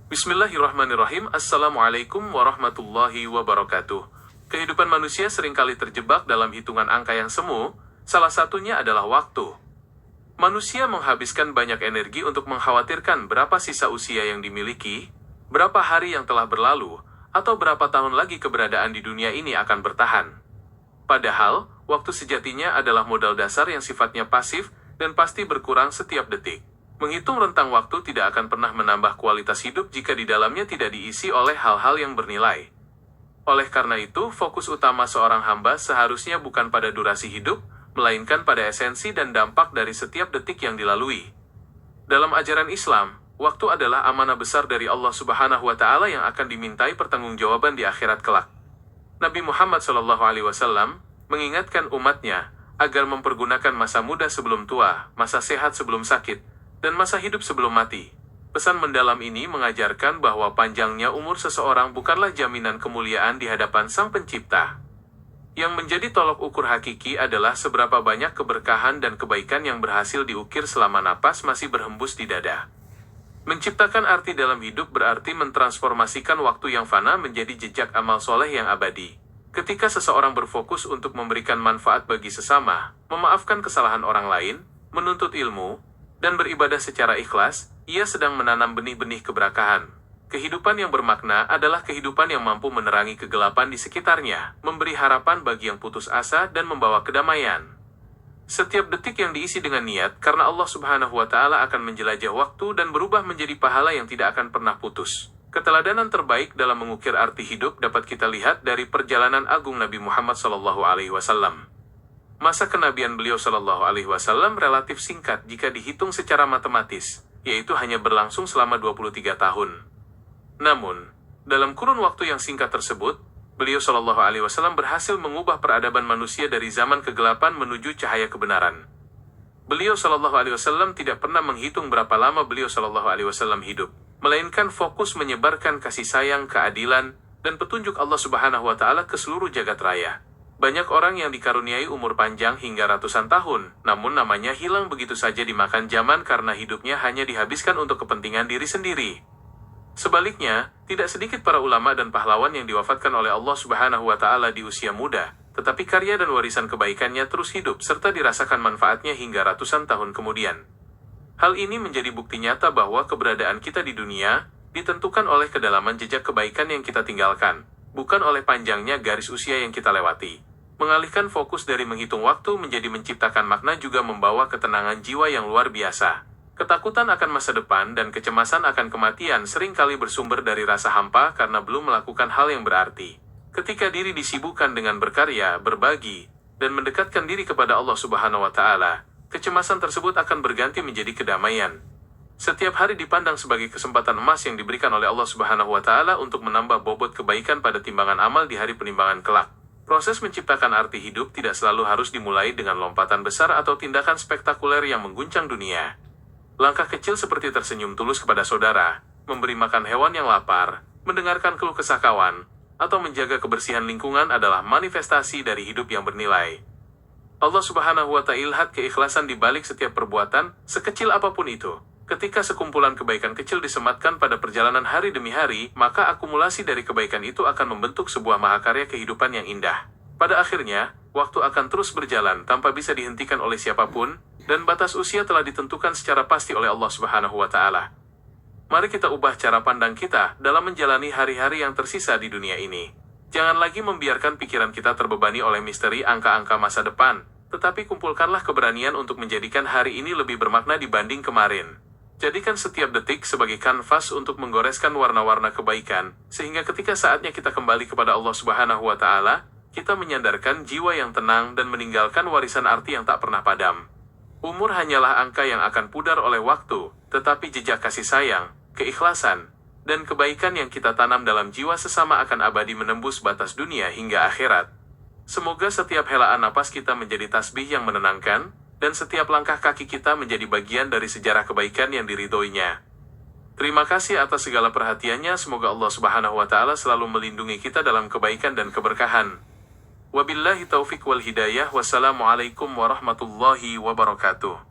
Bismillahirrahmanirrahim. Assalamualaikum warahmatullahi wabarakatuh. Kehidupan manusia seringkali terjebak dalam hitungan angka yang semu, salah satunya adalah waktu. Manusia menghabiskan banyak energi untuk mengkhawatirkan berapa sisa usia yang dimiliki, berapa hari yang telah berlalu, atau berapa tahun lagi keberadaan di dunia ini akan bertahan. Padahal, waktu sejatinya adalah modal dasar yang sifatnya pasif dan pasti berkurang setiap detik. Menghitung rentang waktu tidak akan pernah menambah kualitas hidup jika di dalamnya tidak diisi oleh hal-hal yang bernilai. Oleh karena itu, fokus utama seorang hamba seharusnya bukan pada durasi hidup, melainkan pada esensi dan dampak dari setiap detik yang dilalui. Dalam ajaran Islam, waktu adalah amanah besar dari Allah Subhanahu wa Ta'ala yang akan dimintai pertanggungjawaban di akhirat kelak. Nabi Muhammad SAW mengingatkan umatnya agar mempergunakan masa muda sebelum tua, masa sehat sebelum sakit, dan masa hidup sebelum mati. Pesan mendalam ini mengajarkan bahwa panjangnya umur seseorang bukanlah jaminan kemuliaan di hadapan Sang Pencipta. Yang menjadi tolok ukur hakiki adalah seberapa banyak keberkahan dan kebaikan yang berhasil diukir selama napas masih berhembus di dada. Menciptakan arti dalam hidup berarti mentransformasikan waktu yang fana menjadi jejak amal soleh yang abadi. Ketika seseorang berfokus untuk memberikan manfaat bagi sesama, memaafkan kesalahan orang lain, menuntut ilmu, dan beribadah secara ikhlas, ia sedang menanam benih-benih keberkahan. Kehidupan yang bermakna adalah kehidupan yang mampu menerangi kegelapan di sekitarnya, memberi harapan bagi yang putus asa dan membawa kedamaian. Setiap detik yang diisi dengan niat, karena Allah Subhanahu wa Ta'ala akan menjelajah waktu dan berubah menjadi pahala yang tidak akan pernah putus. Keteladanan terbaik dalam mengukir arti hidup dapat kita lihat dari perjalanan agung Nabi Muhammad SAW. Masa kenabian beliau SAW relatif singkat jika dihitung secara matematis, yaitu hanya berlangsung selama 23 tahun. Namun, dalam kurun waktu yang singkat tersebut, beliau SAW berhasil mengubah peradaban manusia dari zaman kegelapan menuju cahaya kebenaran. Beliau SAW tidak pernah menghitung berapa lama beliau SAW hidup, melainkan fokus menyebarkan kasih sayang, keadilan, dan petunjuk Allah Subhanahu wa Ta'ala ke seluruh jagat raya. Banyak orang yang dikaruniai umur panjang hingga ratusan tahun, namun namanya hilang begitu saja dimakan zaman karena hidupnya hanya dihabiskan untuk kepentingan diri sendiri. Sebaliknya, tidak sedikit para ulama dan pahlawan yang diwafatkan oleh Allah Subhanahu wa Ta'ala di usia muda, tetapi karya dan warisan kebaikannya terus hidup serta dirasakan manfaatnya hingga ratusan tahun kemudian. Hal ini menjadi bukti nyata bahwa keberadaan kita di dunia ditentukan oleh kedalaman jejak kebaikan yang kita tinggalkan, bukan oleh panjangnya garis usia yang kita lewati. Mengalihkan fokus dari menghitung waktu menjadi menciptakan makna juga membawa ketenangan jiwa yang luar biasa. Ketakutan akan masa depan dan kecemasan akan kematian seringkali bersumber dari rasa hampa karena belum melakukan hal yang berarti. Ketika diri disibukkan dengan berkarya, berbagi, dan mendekatkan diri kepada Allah Subhanahu wa Ta'ala, kecemasan tersebut akan berganti menjadi kedamaian. Setiap hari dipandang sebagai kesempatan emas yang diberikan oleh Allah Subhanahu wa Ta'ala untuk menambah bobot kebaikan pada timbangan amal di hari penimbangan kelak. Proses menciptakan arti hidup tidak selalu harus dimulai dengan lompatan besar atau tindakan spektakuler yang mengguncang dunia. Langkah kecil seperti tersenyum tulus kepada saudara, memberi makan hewan yang lapar, mendengarkan keluh kesah kawan, atau menjaga kebersihan lingkungan adalah manifestasi dari hidup yang bernilai. Allah Subhanahu wa Ta'ala lihat keikhlasan di balik setiap perbuatan, sekecil apapun itu. Ketika sekumpulan kebaikan kecil disematkan pada perjalanan hari demi hari, maka akumulasi dari kebaikan itu akan membentuk sebuah mahakarya kehidupan yang indah. Pada akhirnya, waktu akan terus berjalan tanpa bisa dihentikan oleh siapapun, dan batas usia telah ditentukan secara pasti oleh Allah Subhanahu wa Ta'ala. Mari kita ubah cara pandang kita dalam menjalani hari-hari yang tersisa di dunia ini. Jangan lagi membiarkan pikiran kita terbebani oleh misteri angka-angka masa depan, tetapi kumpulkanlah keberanian untuk menjadikan hari ini lebih bermakna dibanding kemarin. Jadikan setiap detik sebagai kanvas untuk menggoreskan warna-warna kebaikan, sehingga ketika saatnya kita kembali kepada Allah Subhanahu wa Ta'ala, kita menyandarkan jiwa yang tenang dan meninggalkan warisan arti yang tak pernah padam. Umur hanyalah angka yang akan pudar oleh waktu, tetapi jejak kasih sayang, keikhlasan, dan kebaikan yang kita tanam dalam jiwa sesama akan abadi menembus batas dunia hingga akhirat. Semoga setiap helaan napas kita menjadi tasbih yang menenangkan, dan setiap langkah kaki kita menjadi bagian dari sejarah kebaikan yang diridhoinya. Terima kasih atas segala perhatiannya, semoga Allah Subhanahu wa Ta'ala selalu melindungi kita dalam kebaikan dan keberkahan. Wabillahi taufiq wal hidayah, wassalamualaikum warahmatullahi wabarakatuh.